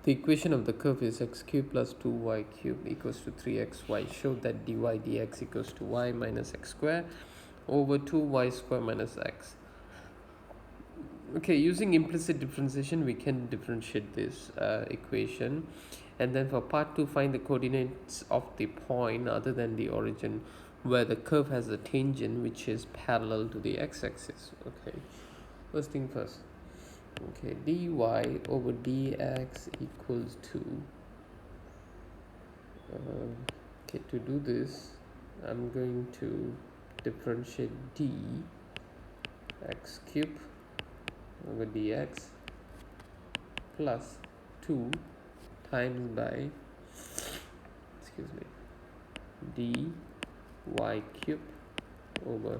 The equation of the curve is x cubed plus 2y cubed equals to 3xy. Show that dy dx equals to y minus x square over 2y square minus x. Okay, using implicit differentiation, we can differentiate this equation. And then for part 2, find the coordinates of the point other than the origin where the curve has a tangent which is parallel to the x-axis. Okay, first thing first. Okay, dy over dx equals to okay, to do this I'm going to differentiate d x cubed over dx plus 2 times by, excuse me, dy cubed over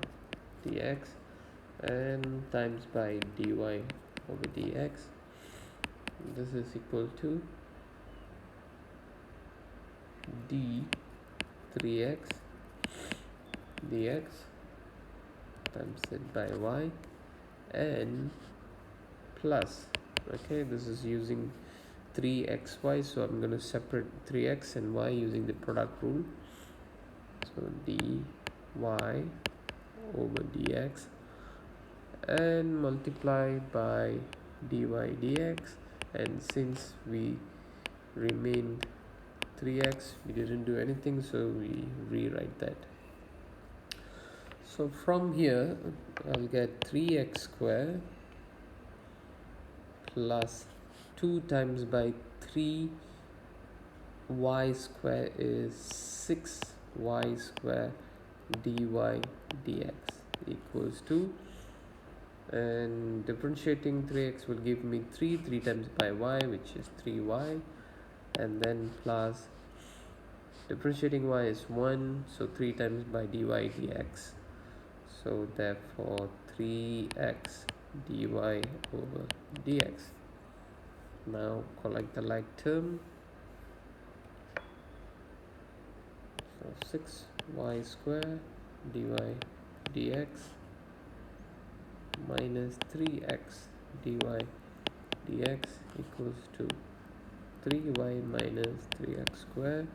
dx and times by dy over dx. This is equal to d 3x dx times it by y and plus, okay, this is using 3xy, so I'm going to separate 3x and y using the product rule. So dy over dx and multiply by dy dx, and since we remained 3x, we didn't do anything, so we rewrite that. So from here I'll get 3x square plus 2 times by 3 y square is 6y square dy dx equals to, and differentiating 3x will give me 3 times by y, which is 3y, and then plus differentiating y is 1, so 3 times by dy dx, so therefore 3x dy over dx. Now collect the like term, so 6y square dy dx minus 3x dy dx equals to 3y minus 3x square.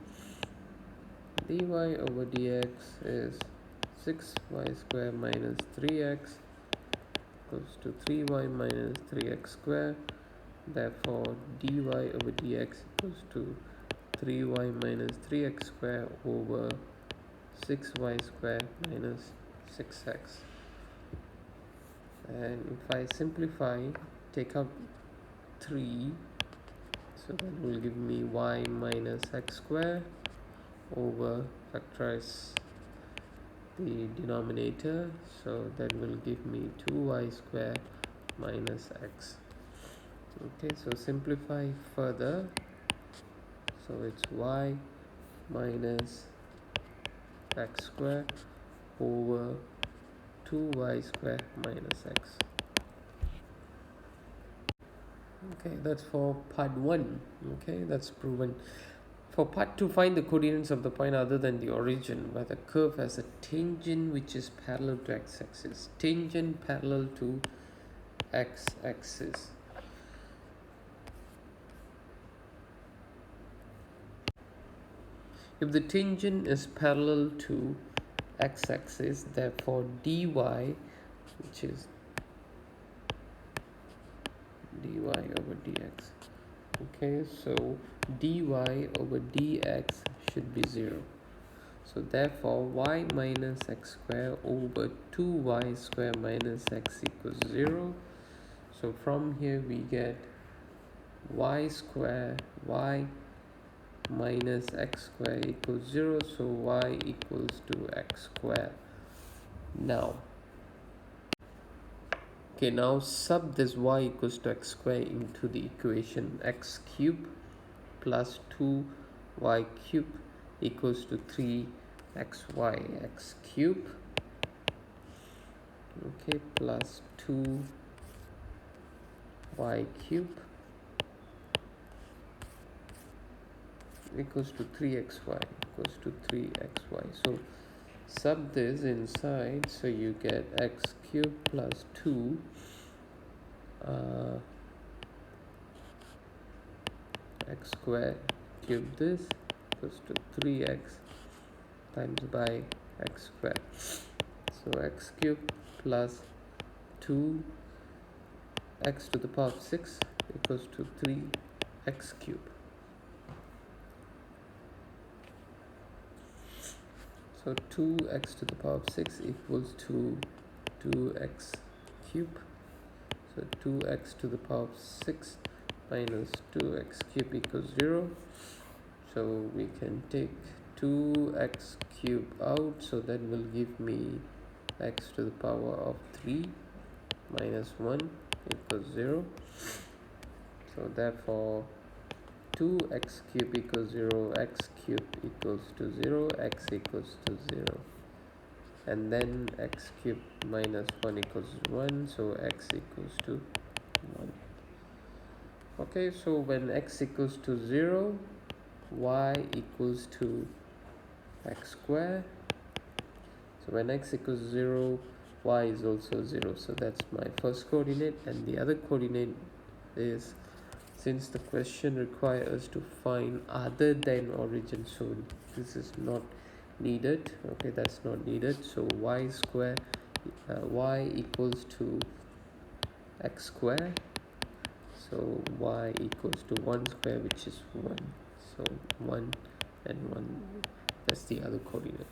Dy over dx is 6y square minus 3x equals to 3y minus 3x square. Therefore dy over dx equals to 3y minus 3x square over 6y square minus 6x. And if I simplify, take out 3, so that will give me y minus x square over, factorize the denominator, so that will give me 2y square minus x. Okay, so simplify further, so it's y minus x square over 2y square minus x. Okay, that's for part 1. Okay, that's proven. For part 2, find the coordinates of the point other than the origin where the curve has a tangent which is parallel to x-axis. Tangent parallel to x-axis. If the tangent is parallel to x-axis, therefore dy, which is dy over dx. Okay, so dy over dx should be 0. So therefore y minus x square over 2y square minus x equals 0. So from here we get y square, y minus x square equals 0, so y equals to x square. Now sub this y equals to x square into the equation. X cubed plus 2y cubed equals to 3xy. X cubed, okay, plus 2y cubed equals to 3xy equals to 3xy. So sub this inside, so you get x cubed plus 2 x square cube this equals to 3x times by x square. So x cube plus 2x to the power of 6 equals to 3x cube. So 2x to the power of 6 equals to 2x cube. So 2x to the power of 6 minus 2x cube equals 0. So we can take 2x cube out, so that will give me x to the power of 3 minus 1 equals 0. So therefore 2x cube equals 0, x cube equals to 0, x equals to 0. And then x cube minus 1 equals 1, so x equals to 1. Okay, so when x equals to 0, y equals to x square. So when x equals 0, y is also 0. So that's my first coordinate, and the other coordinate is, since the question requires us to find other than origin, so this is not needed. Okay, that's not needed. So y square, y equals to x square. So y equals to 1 square, which is 1. So 1 and 1, that's the other coordinate.